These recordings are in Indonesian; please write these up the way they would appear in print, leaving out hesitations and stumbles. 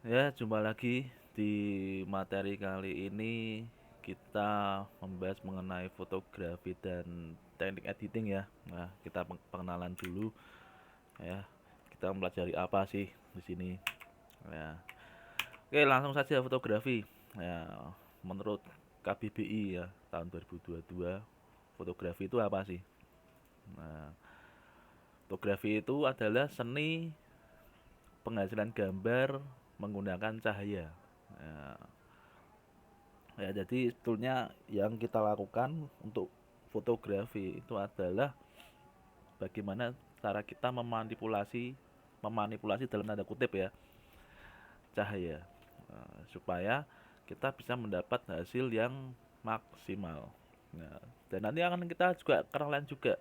Ya, jumpa lagi di materi kali ini kita membahas mengenai fotografi dan teknik editing ya. Nah, kita pengenalan dulu ya. Kita mempelajari apa sih di sini. Ya. Oke, langsung saja fotografi. Ya, menurut KBBI ya tahun 2022, fotografi itu apa sih? Nah, fotografi itu adalah seni penghasilan gambar menggunakan cahaya. Ya, Ya, jadi sebetulnya yang kita lakukan untuk fotografi itu adalah bagaimana cara kita memanipulasi dalam tanda kutip ya, cahaya. Supaya kita bisa mendapat hasil yang maksimal. Nah, dan nanti akan kita juga kenalan juga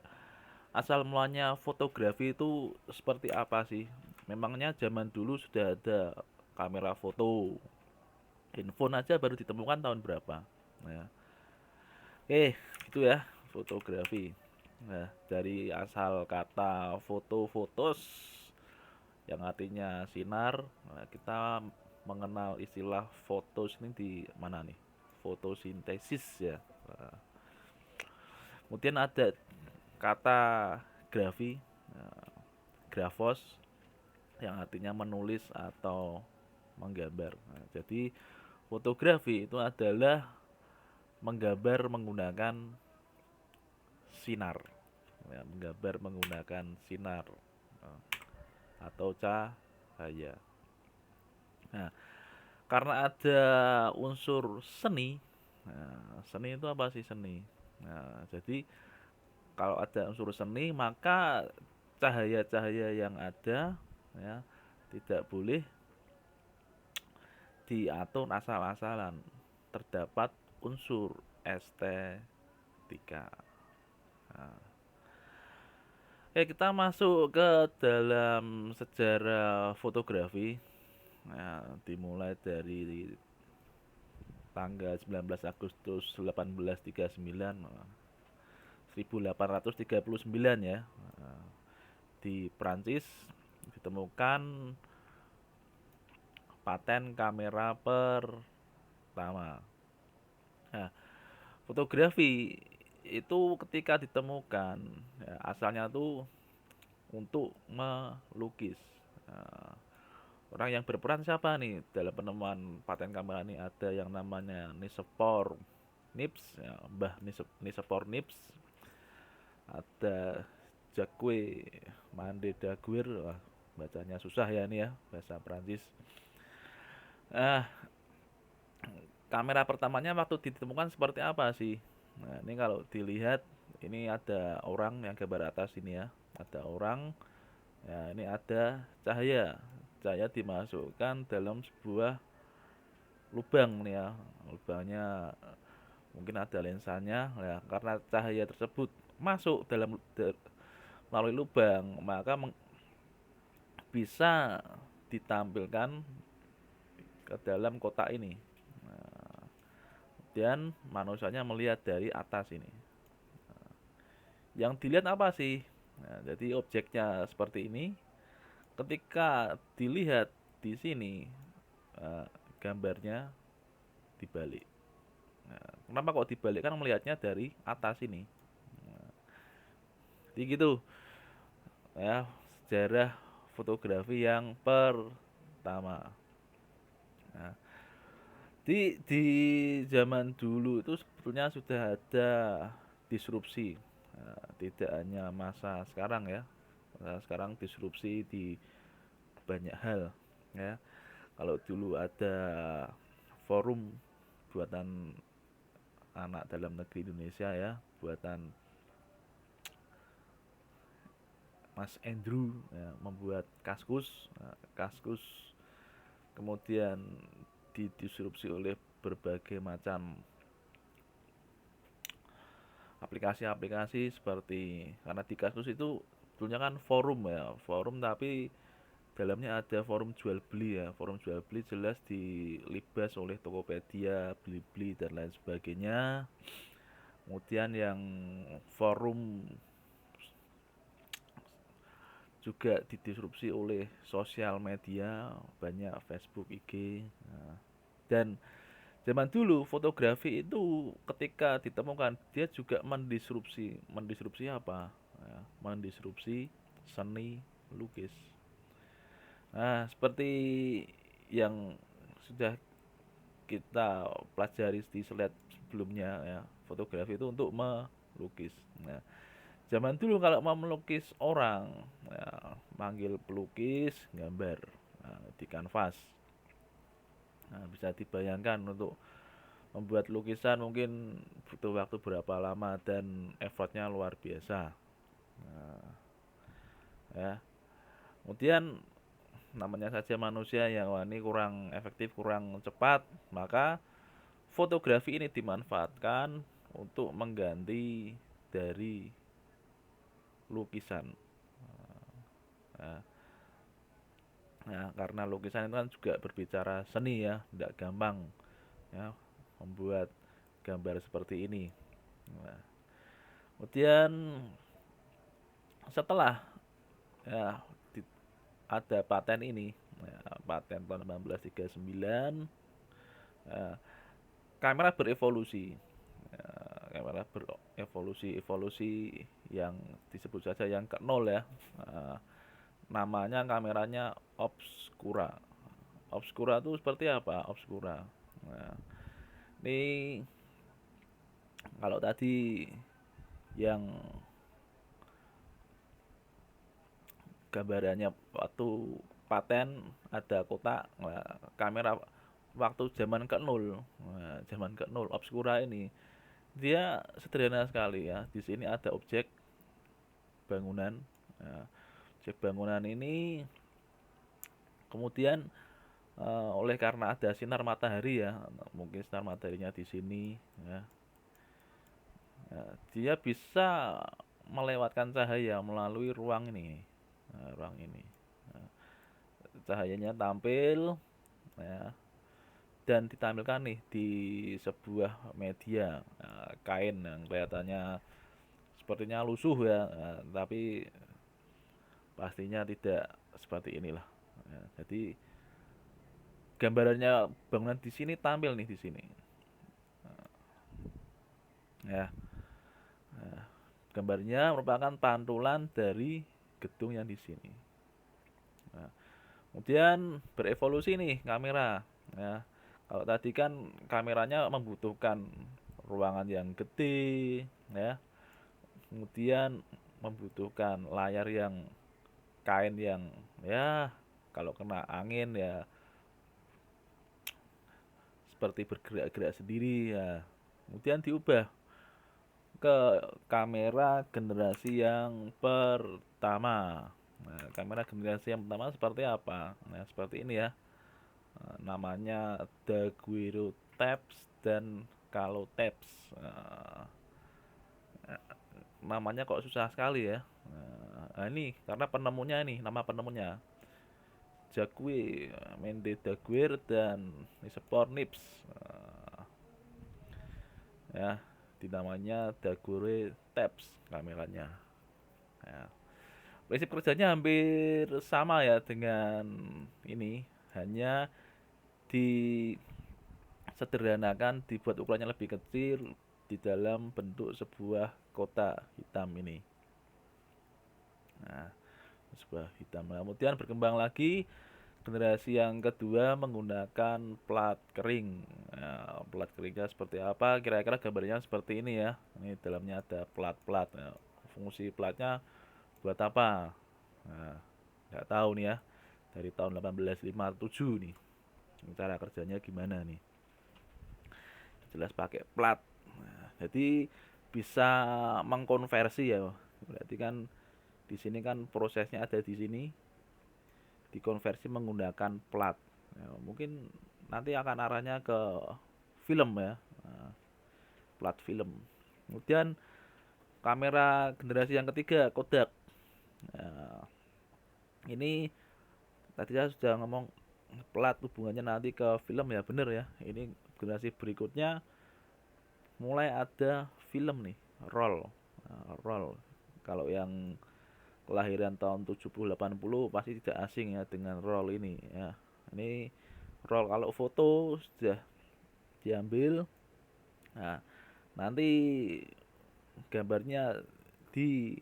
asal mulanya fotografi itu seperti apa sih. Memangnya zaman dulu sudah ada kamera foto, handphone aja baru ditemukan tahun berapa. Nah, itu ya fotografi. Nah, dari asal kata foto-fotos yang artinya sinar, nah, kita mengenal istilah fotos ini di mana nih? Fotosintesis ya. Nah, kemudian ada kata grafi, nah, grafos yang artinya menulis atau menggambar. Nah, jadi fotografi itu adalah menggambar menggunakan sinar. Ya, menggambar menggunakan sinar eh, atau cahaya. Nah, karena ada unsur seni, nah, seni itu apa sih seni? Nah, jadi kalau ada unsur seni maka cahaya-cahaya yang ada ya tidak boleh diatur asal-asalan. Terdapat unsur estetika. Nah, kita masuk ke dalam sejarah fotografi. Nah, dimulai dari tanggal 19 Agustus 1839, 1839 ya. Di Prancis ditemukan paten kamera pertama. Nah, fotografi itu ketika ditemukan ya, asalnya tuh untuk melukis. Nah, orang yang berperan siapa nih dalam penemuan paten kamera ini? Ada yang namanya Nicephore Niepce, ya, Nicephore Niepce, ada Jacques Mande Daguerre, wah, bacanya susah ya ini ya bahasa Prancis. Ah, kamera pertamanya waktu ditemukan seperti apa sih? Nah, ini kalau dilihat ini ada orang yang gambar atas ini ya, ada orang, ya ini ada cahaya, cahaya dimasukkan dalam sebuah lubang nih ya, lubangnya mungkin ada lensanya ya, karena cahaya tersebut masuk melalui lubang maka bisa ditampilkan ke dalam kotak ini. Nah, dan manusianya melihat dari atas ini. Yang dilihat apa sih? Nah, jadi objeknya seperti ini. Ketika dilihat di sini, eh, gambarnya dibalik. Nah, kenapa kok dibalik? Kan melihatnya dari atas ini. Nah, jadi gitu ya sejarah fotografi yang pertama. Nah, di zaman dulu itu sebetulnya sudah ada disrupsi. Nah, tidak hanya masa sekarang ya. Masa sekarang disrupsi di banyak hal ya. Kalau dulu ada forum buatan anak dalam negeri Indonesia ya, buatan Mas Andrew ya, membuat Kaskus. Nah, Kaskus kemudian didisrupsi oleh berbagai macam aplikasi-aplikasi seperti, karena di Kaskus itu sebetulnya kan forum ya, forum tapi dalamnya ada forum jual beli ya, forum jual beli jelas dilibas oleh Tokopedia, Blibli dan lain sebagainya. Kemudian yang forum juga didisrupsi oleh sosial media, banyak Facebook, IG. Nah, dan zaman dulu fotografi itu ketika ditemukan dia juga mendisrupsi, mendisrupsi apa? Ya, mendisrupsi seni lukis. Nah, seperti yang sudah kita pelajari di slide sebelumnya ya, fotografi itu untuk melukis. Nah, zaman dulu kalau mau melukis orang, ya, manggil pelukis, gambar di kanvas. Nah, bisa dibayangkan untuk membuat lukisan mungkin butuh waktu berapa lama dan effortnya luar biasa. Nah, ya. Kemudian namanya saja manusia yang wah ini kurang efektif, kurang cepat, maka fotografi ini dimanfaatkan untuk mengganti dari lukisan. Nah, nah, karena lukisan itu kan juga berbicara seni ya, tidak gampang ya membuat gambar seperti ini. Nah, kemudian setelah ya ada paten ini, ya, paten tahun 1939, ya, kamera berevolusi. Ya, kamera berevolusi, evolusi yang disebut saja yang ke nol ya. Nah, namanya kameranya obscura. Obscura itu seperti apa? Obscura. Nah, ini kalau tadi yang gambarannya waktu paten ada kotak, nah, kamera waktu zaman ke nol, nah, zaman ke nol obscura ini dia sederhana sekali ya. Di sini ada objek bangunan. Nah, objek bangunan ini kemudian oleh karena ada sinar matahari ya, mungkin sinar mataharinya di sini ya, ya, dia bisa melewatkan cahaya melalui ruang ini. Nah, ruang ini. Nah, cahayanya tampil ya, dan ditampilkan nih di sebuah media kain yang kelihatannya sepertinya lusuh ya, tapi pastinya tidak seperti inilah. Ya, jadi gambarannya bangunan di sini tampil nih di sini. Ya, nah, gambarnya merupakan pantulan dari gedung yang di sini. Nah, kemudian berevolusi nih kamera. Ya, kalau tadi kan kameranya membutuhkan ruangan yang gede, ya, kemudian membutuhkan layar yang kain yang ya kalau kena angin ya seperti bergerak-gerak sendiri ya. Kemudian diubah ke kamera generasi yang pertama. Nah, kamera generasi yang pertama seperti apa? Nah, seperti ini ya. Namanya Daguerreotypes dan Calotypes. Namanya kok susah sekali ya. Nah, ini karena penemunya ini, nama penemunya Jacques Mende Daguerre dan Nicepor Nips. Ya, dinamanya Daguerreotypes kameranya. Ya. Prinsip kerjanya hampir sama ya dengan ini, hanya disederhanakan, dibuat ukurannya lebih kecil di dalam bentuk sebuah kotak hitam ini. Nah, sebuah hitam. Nah, kemudian berkembang lagi generasi yang kedua menggunakan plat kering. Nah, plat keringnya seperti apa? Kira-kira gambarnya seperti ini ya. Ini dalamnya ada plat-plat. Nah, fungsi platnya buat apa? Nah, nggak tahu nih ya. Dari tahun 1857 nih. Cara kerjanya gimana nih? Jelas pakai plat. Nah, jadi bisa mengkonversi ya. Berarti kan di sini kan prosesnya ada di sini, dikonversi menggunakan plat. Ya, mungkin nanti akan arahnya ke film ya, plat film. Kemudian kamera generasi yang ketiga Kodak. Nah, ini tadi saya sudah ngomong plat hubungannya nanti ke film ya, bener ya. Ini generasi berikutnya mulai ada film nih, roll. Nah, roll. Kalau yang kelahiran tahun 70-80 pasti tidak asing ya dengan roll ini ya. Ini roll kalau foto sudah diambil. Nah, nanti gambarnya ditulis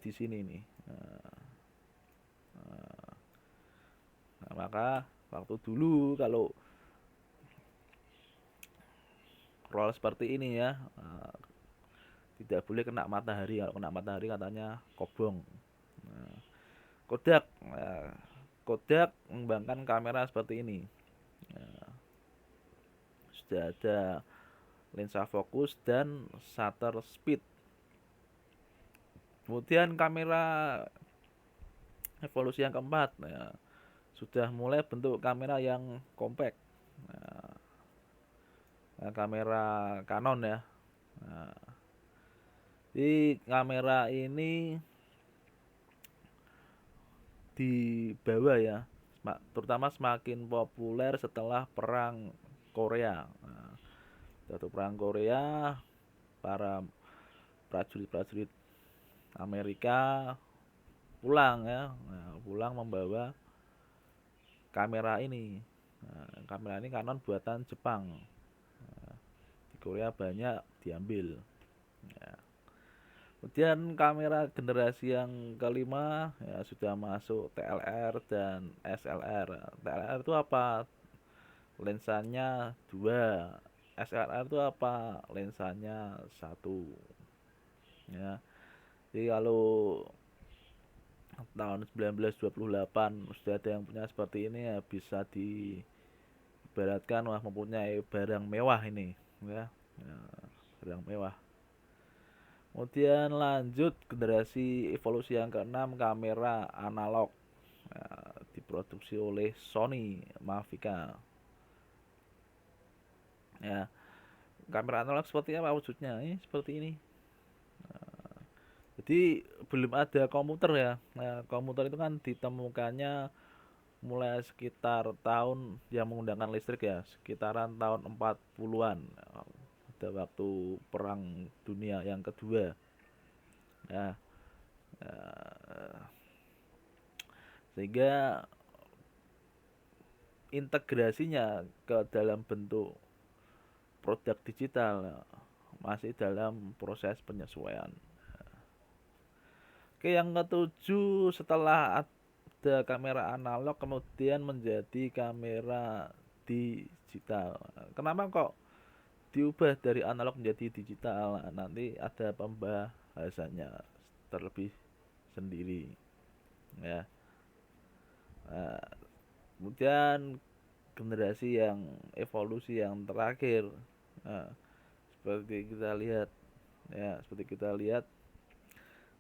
di sini nih. Nah, maka waktu dulu kalau roll seperti ini ya, tidak boleh kena matahari. Kalau kena matahari katanya kobong. Nah, Kodak, Kodak mengembangkan kamera seperti ini. Sudah ada lensa fokus dan shutter speed. Kemudian kamera evolusi yang keempat, sudah mulai bentuk kamera yang compact. Kamera Canon ya. Nah, di kamera ini dibawa ya, terutama semakin populer setelah perang Korea. Satu perang Korea, para prajurit-prajurit Amerika pulang ya, pulang membawa kamera ini. Kamera ini Canon buatan Jepang. Di Korea banyak diambil. Ya. Kemudian kamera generasi yang kelima ya sudah masuk TLR dan SLR. TLR itu apa? Lensanya 2. SLR itu apa? Lensanya 1. Ya. Jadi kalau tahun 1928 sudah ada yang punya seperti ini ya bisa diibaratkan wah mempunyai barang mewah ini ya. Ya, barang mewah. Kemudian lanjut generasi evolusi yang keenam kamera analog, diproduksi oleh Sony Mavica. Ya, kamera analog seperti apa wujudnya? Ini seperti ini. Jadi belum ada komputer ya. Nah, komputer itu kan ditemukannya mulai sekitar tahun yang menggunakan listrik ya, sekitaran tahun 40-an. Pada waktu Perang Dunia yang kedua. Ya, sehingga integrasinya ke dalam bentuk produk digital masih dalam proses penyesuaian. Oke, yang ketujuh setelah ada kamera analog kemudian menjadi kamera digital. Kenapa kok diubah dari analog menjadi digital? Nanti ada pembahasannya terlebih sendiri ya. Nah, kemudian generasi yang evolusi yang terakhir, nah, seperti kita lihat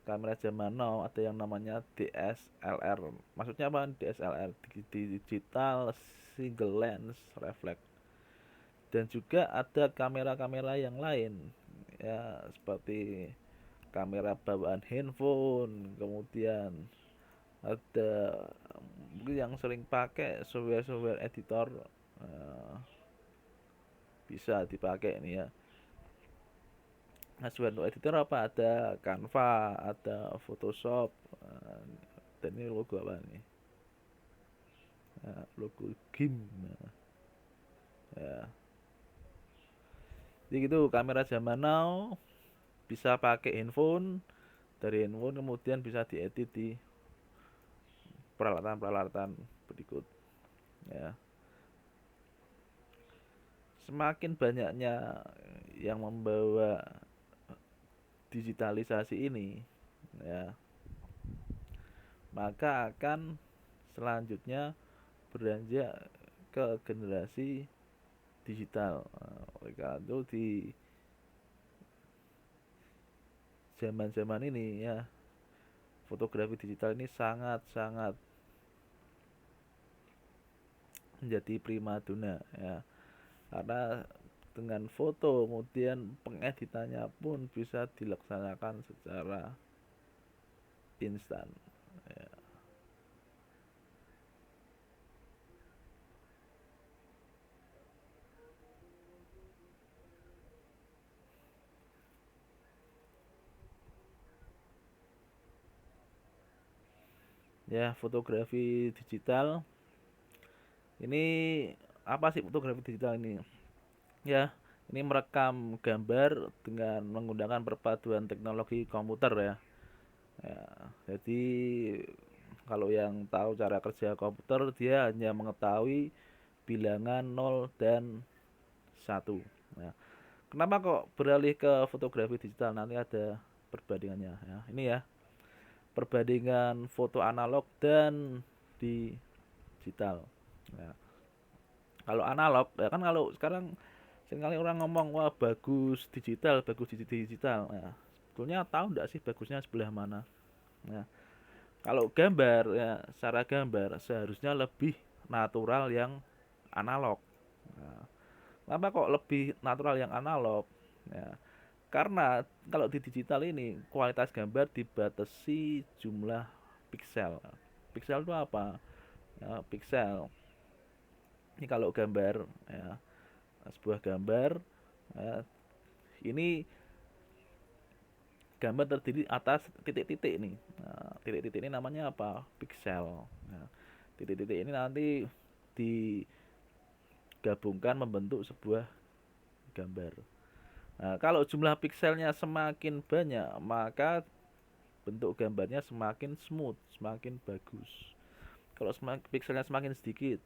kamera zaman now ada yang namanya DSLR. Maksudnya apa? DSLR, digital single lens reflex. Dan juga ada kamera-kamera yang lain ya seperti kamera bawaan handphone, kemudian ada mungkin yang sering pakai software editor, bisa dipakai ini ya. Nah, software untuk editor apa? Ada Canva, ada Photoshop, dan ini logo apa nih? Logo game. Ya. Jadi gitu kamera zaman now bisa pakai handphone, dari handphone kemudian bisa diedit di peralatan-peralatan berikut ya. Semakin banyaknya yang membawa digitalisasi ini ya, maka akan selanjutnya beranjak ke generasi digital. Oleh karena itu di zaman-zaman ini ya fotografi digital ini sangat-sangat menjadi primadona ya, karena dengan foto kemudian pengeditannya pun bisa dilaksanakan secara instan ya. Ya, fotografi digital ini apa sih fotografi digital ini? Ya, ini merekam gambar dengan menggunakan perpaduan teknologi komputer ya. Ya, jadi kalau yang tahu cara kerja komputer dia hanya mengetahui bilangan 0 dan 1. Nah, kenapa kok beralih ke fotografi digital? Nanti ada perbandingannya ya. Ini ya, perbandingan foto analog dan digital. Ya. Kalau analog ya kan kalau sekarang seringkali orang ngomong wah bagus digital. Nah, sebetulnya tahu enggak sih bagusnya sebelah mana? Nah, kalau gambar ya secara gambar seharusnya lebih natural yang analog. Nah, kenapa kok lebih natural yang analog? Ya, karena kalau di digital ini kualitas gambar dibatasi jumlah piksel. Piksel itu apa? Ya, piksel. Ini kalau gambar ya, sebuah gambar ya, ini gambar terdiri atas titik-titik nih. Nah, titik-titik ini namanya apa? Piksel. Nah, titik-titik ini nanti digabungkan membentuk sebuah gambar. Nah, kalau jumlah pikselnya semakin banyak, maka bentuk gambarnya semakin smooth, semakin bagus. Kalau pikselnya semakin sedikit,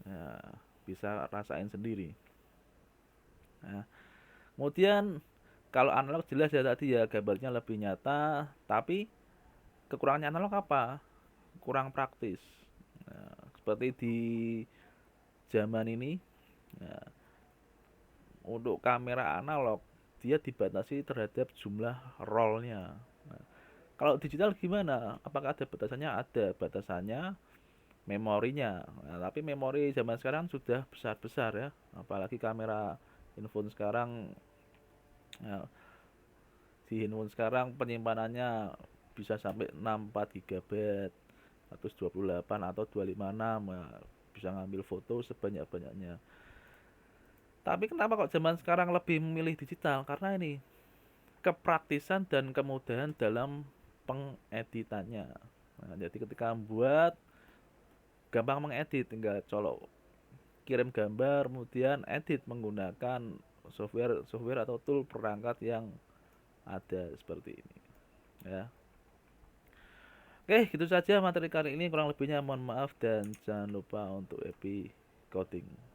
ya, bisa rasain sendiri. Nah, kemudian kalau analog jelas ya tadi ya gambarnya lebih nyata, tapi kekurangannya analog apa? Kurang praktis. Nah, seperti di zaman ini, ya, untuk kamera analog dia dibatasi terhadap jumlah rollnya. Nah, kalau digital gimana? Apakah ada batasannya? Ada batasannya, memorinya. Nah, tapi memori zaman sekarang sudah besar-besar ya. Apalagi kamera handphone sekarang, ya, di handphone sekarang penyimpanannya bisa sampai 64 GB, 128 atau 256, ya, bisa ngambil foto sebanyak-banyaknya. Tapi kenapa kok zaman sekarang lebih memilih digital? Karena ini kepraktisan dan kemudahan dalam pengeditannya. Nah, jadi ketika membuat gampang mengedit, tinggal colok kirim gambar, kemudian edit menggunakan software atau tool perangkat yang ada seperti ini. Ya. Oke, gitu saja materi kali ini. Kurang lebihnya mohon maaf dan jangan lupa untuk happy coding.